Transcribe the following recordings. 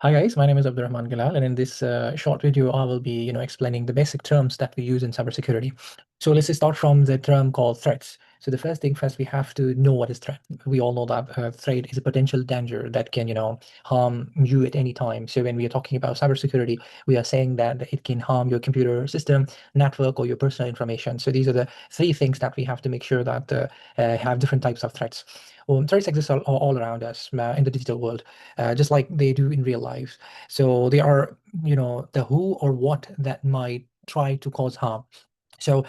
Hi guys, my name is Abdurrahman Galal, and in this short video, I will be, explaining the basic terms that we use in cybersecurity. So let's start from the term called threats. So the first thing first, we have to know what is threat. We all know that threat is a potential danger that can, harm you at any time. So when we are talking about cybersecurity, we are saying that it can harm your computer system, network, or your personal information. So these are the three things that we have to make sure that have different types of threats. Well, threats exist all around us in the digital world, just like they do in real life. So they are, the who or what that might try to cause harm. So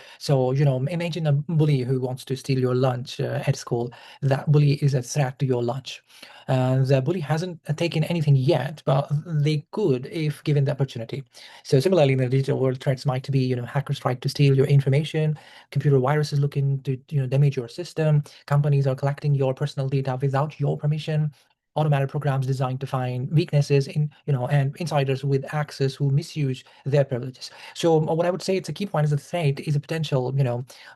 imagine a bully who wants to steal your lunch at school. That bully is a threat to your lunch. The bully hasn't taken anything yet, but they could if given the opportunity. So similarly, in the digital world, threats might be, hackers try to steal your information, computer viruses looking to, damage your system, companies are collecting your personal data without your permission, automated programs designed to find weaknesses in, and insiders with access who misuse their privileges. So what I would say, it's a key point is that threat is a potential,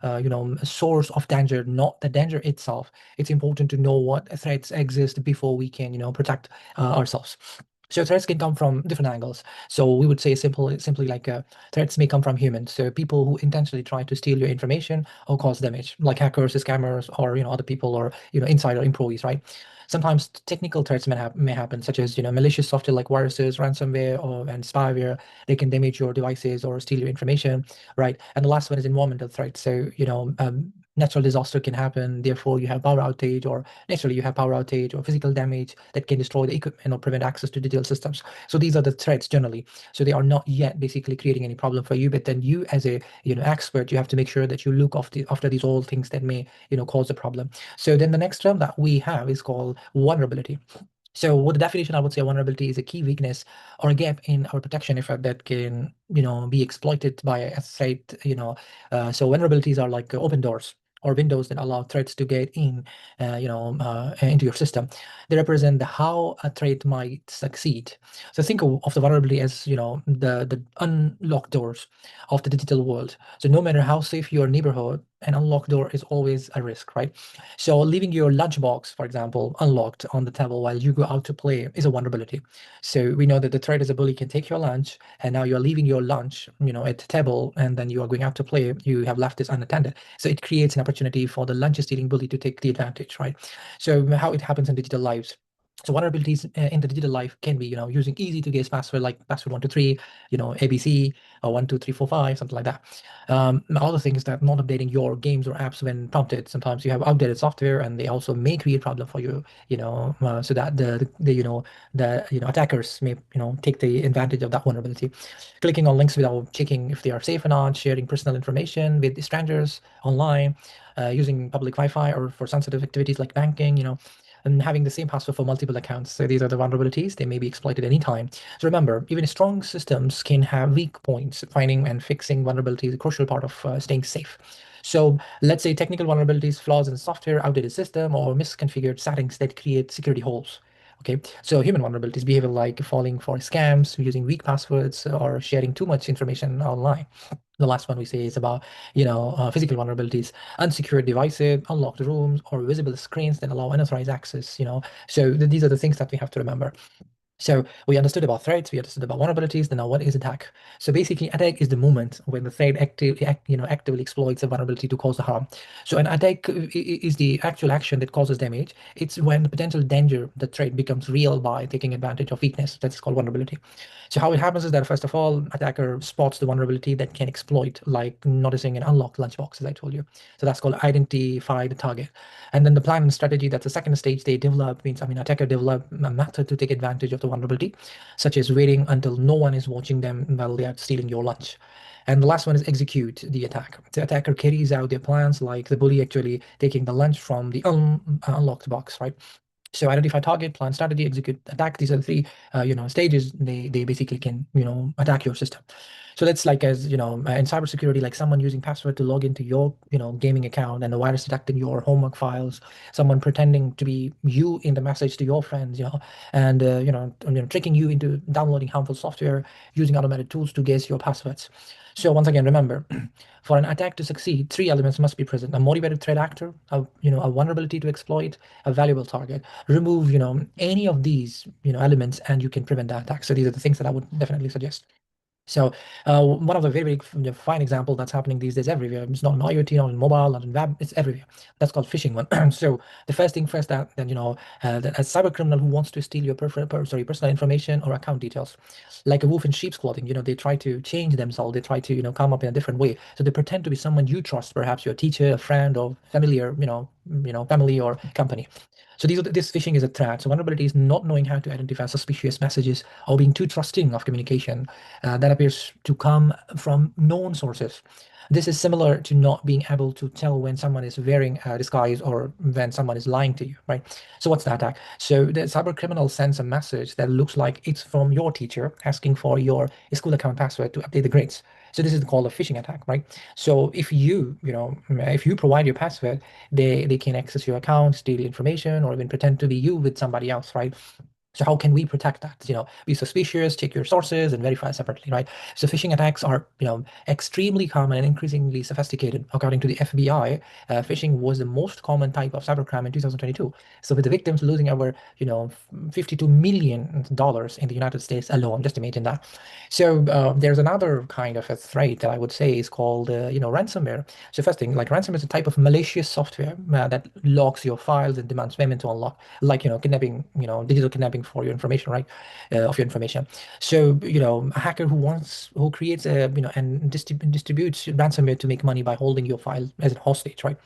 a source of danger, not the danger itself. It's important to know what threats exist before we can, protect ourselves. So threats can come from different angles. So we would say simply like threats may come from humans. So people who intentionally try to steal your information or cause damage, like hackers, scammers, or other people, or insider employees, right? Sometimes technical threats may happen, such as malicious software like viruses, ransomware, and spyware. They can damage your devices or steal your information, right? And the last one is environmental threats. So natural disaster can happen. Therefore, you have power outage, or naturally you have power outage or physical damage that can destroy the equipment or prevent access to digital systems. So these are the threats generally. So they are not yet basically creating any problem for you, but then you as a expert, you have to make sure that you look after these all things that may cause a problem. So then the next term that we have is called vulnerability. So with the definition, I would say vulnerability is a key weakness or a gap in our protection effort that can, be exploited by a threat, so vulnerabilities are like open doors or windows that allow threats to get in, into your system. They represent the how a threat might succeed. So think of the vulnerability as, the unlocked doors of the digital world. So no matter how safe your neighborhood, an unlocked door is always a risk, right? So leaving your lunchbox, for example, unlocked on the table while you go out to play is a vulnerability. So we know that the threat is a bully can take your lunch, and now you're leaving your lunch, at the table, and then you are going out to play. You have left this unattended. So it creates an opportunity for the lunch stealing bully to take the advantage, right? So how it happens in digital lives. So vulnerabilities in the digital life can be, using easy to guess password like password 123, ABC, or 12345, something like that. Other things that not updating your games or apps when prompted. Sometimes you have outdated software, and they also may create problem for you, so that the attackers may take the advantage of that vulnerability. Clicking on links without checking if they are safe or not, sharing personal information with strangers online, using public Wi-Fi or for sensitive activities like banking, and having the same password for multiple accounts. So these are the vulnerabilities. They may be exploited anytime. So remember, even strong systems can have weak points. Finding and fixing vulnerabilities is a crucial part of staying safe. So let's say technical vulnerabilities, flaws in software, outdated system, or misconfigured settings that create security holes. Okay, so human vulnerabilities, behavior like falling for scams, using weak passwords, or sharing too much information online. The last one we say is about, physical vulnerabilities, unsecured devices, unlocked rooms, or visible screens that allow unauthorized access. So these are the things that we have to remember. So we understood about threats, we understood about vulnerabilities. Then now, what is attack? So basically, attack is the moment when the threat actively exploits a vulnerability to cause the harm. So an attack is the actual action that causes damage. It's when the potential danger, the threat, becomes real by taking advantage of weakness. That's called vulnerability. So how it happens is that first of all, attacker spots the vulnerability that can exploit, like noticing an unlocked lunchbox, as I told you. So that's called identify the target. And then the plan and strategy, that's the second stage they develop, means, attacker develop a method to take advantage of the vulnerability, such as waiting until no one is watching them while they are stealing your lunch. And the last one is execute the attack. The attacker carries out their plans, like the bully actually taking the lunch from the unlocked box, right? So identify target, plan strategy, execute, attack. These are the three, stages. They basically can, attack your system. So that's like, as in cybersecurity, like someone using password to log into your, gaming account, and the virus detecting your homework files. Someone pretending to be you in the message to your friends, and tricking you into downloading harmful software, using automated tools to guess your passwords. So once again, remember, for an attack to succeed, three elements must be present: a motivated threat actor, a vulnerability to exploit, a valuable target. Remove, any of these, elements, and you can prevent the attack. So these are the things that I would definitely suggest. So one of the very, very fine example that's happening these days everywhere. It's not in IoT, not in mobile, not in web. It's everywhere. That's called phishing one. So the first thing first, that then that a cyber criminal who wants to steal your personal information or account details, like a wolf in sheep's clothing. They try to change themselves. They try to come up in a different way. So they pretend to be someone you trust, perhaps your teacher, a friend, or familiar, family or company. So this phishing is a threat. So vulnerability is not knowing how to identify suspicious messages or being too trusting of communication that appears to come from known sources. This is similar to not being able to tell when someone is wearing a disguise or when someone is lying to you, right? So what's the attack? So the cyber criminal sends a message that looks like it's from your teacher asking for your school account password to update the grades. So this is called a phishing attack, right? So if you provide your password, they can access your account, steal information, or even pretend to be you with somebody else, right? So how can we protect that? Be suspicious, check your sources, and verify separately, right? So phishing attacks are, extremely common and increasingly sophisticated. According to the FBI, phishing was the most common type of cybercrime in 2022. So with the victims losing over, $52 million in the United States alone, just imagine that. So there's another kind of a threat that I would say is called, ransomware. So first thing, like ransomware is a type of malicious software that locks your files and demands payment to unlock, like kidnapping, digital kidnapping for your information, right? Of your information. So a hacker who creates a and distributes ransomware to make money by holding your file as a hostage, right?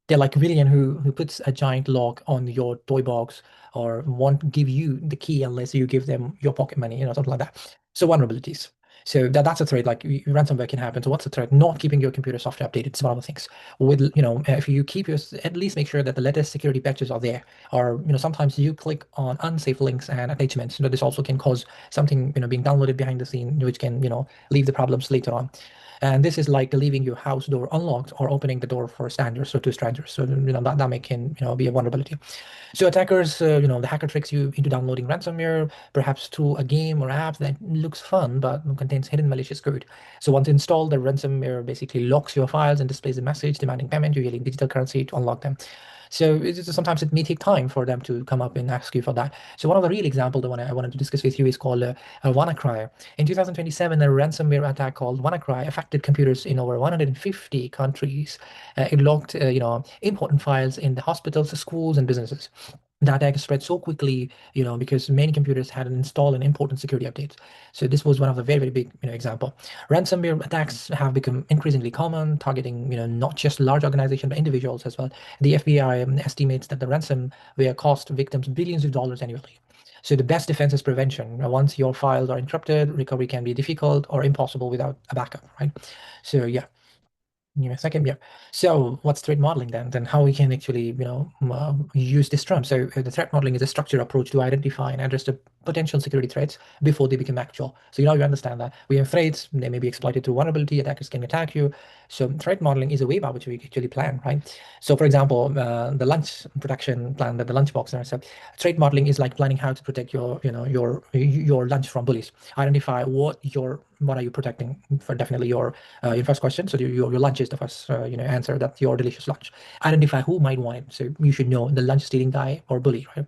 They're like a villain who puts a giant lock on your toy box or won't give you the key unless you give them your pocket money, something like that. So vulnerabilities. So that's a threat. Like ransomware can happen. So what's the threat? Not keeping your computer software updated. It's one of the things. With if you keep your at least make sure that the latest security patches are there. Or sometimes you click on unsafe links and attachments. This also can cause something being downloaded behind the scene, which can leave the problems later on. And this is like leaving your house door unlocked or opening the door for strangers or to strangers. So that may can be a vulnerability. So attackers, the hacker tricks you into downloading ransomware, perhaps through a game or app that looks fun but contains hidden malicious code. So once installed, the ransomware basically locks your files and displays a message demanding payment using digital currency to unlock them. So sometimes it may take time for them to come up and ask you for that. So one of the real examples, the one I wanted to discuss with you, is called WannaCry. In 2027, a ransomware attack called WannaCry affected computers in over 150 countries. It locked, important files in the hospitals, schools, and businesses. The attack spread so quickly, because many computers hadn't installed an important security updates. So this was one of the very, very big, example. Ransomware attacks have become increasingly common, targeting, not just large organizations, but individuals as well. The FBI estimates that the ransomware cost victims billions of dollars annually. So the best defense is prevention. Once your files are encrypted, recovery can be difficult or impossible without a backup, right? So yeah. Give me a second. Yeah. So what's threat modeling then? Then how we can actually, use this term. So the threat modeling is a structured approach to identify and address the potential security threats before they become actual. So you understand that we have threats, they may be exploited through vulnerability, attackers can attack you. So threat modeling is a way by which we actually plan, right? So for example, the lunch protection plan, that the lunchbox. So threat modeling is like planning how to protect your lunch from bullies. Identify what are you protecting for, definitely your first question. So your lunch is the first answer. That's your delicious lunch. Identify who might want it. So you should know the lunch stealing guy or bully, right?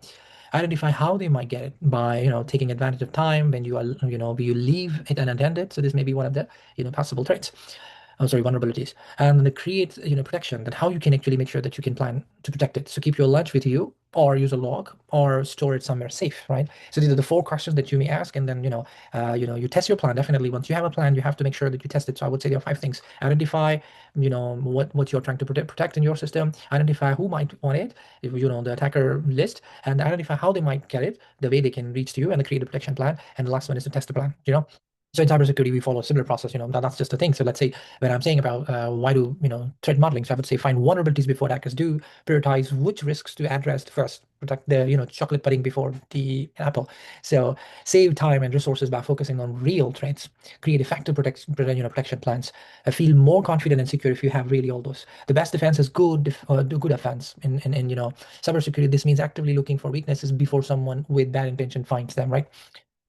Identify how they might get it by taking advantage of time when you leave it unattended. So this may be one of the possible threats. I'm sorry, vulnerabilities, and they create protection. That how you can actually make sure that you can plan to protect it. So keep your lunch with you, or use a log, or store it somewhere safe, right? So these are the four questions that you may ask, and then you test your plan. Definitely, once you have a plan, you have to make sure that you test it. So I would say there are five things: identify, what you're trying to protect in your system. Identify who might want it, if the attacker list, and identify how they might get it, the way they can reach to you, and create a protection plan. And the last one is to test the plan. So in cybersecurity, we follow a similar process. That's just a thing. So let's say when I'm saying about why do threat modeling, so I would say find vulnerabilities before attackers do, prioritize which risks to address first, protect the chocolate pudding before the apple. So save time and resources by focusing on real threats, create effective protection plans, feel more confident and secure if you have really all those. The best defense is good offense. In cybersecurity, this means actively looking for weaknesses before someone with bad intention finds them, right?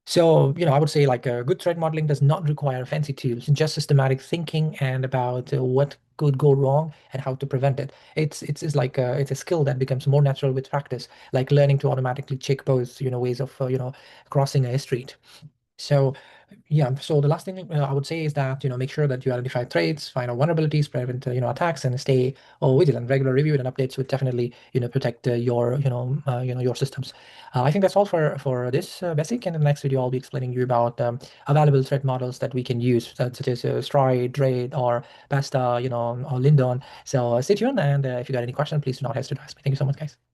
So, I would say like good threat modeling does not require fancy tools, just systematic thinking and about what could go wrong and how to prevent it. It's like it's a skill that becomes more natural with practice, like learning to automatically check both, ways of, crossing a street. So yeah, so the last thing I would say is that, make sure that you identify threats, find out vulnerabilities, prevent, attacks, and stay vigilant. Regular review and updates would definitely, protect your, your systems. I think that's all for this basic. And in the next video, I'll be explaining you about available threat models that we can use, such as Stride, Raid, or Pasta, or Lindon. So stay tuned, and if you got any questions, please do not hesitate to ask me. Thank you so much, guys.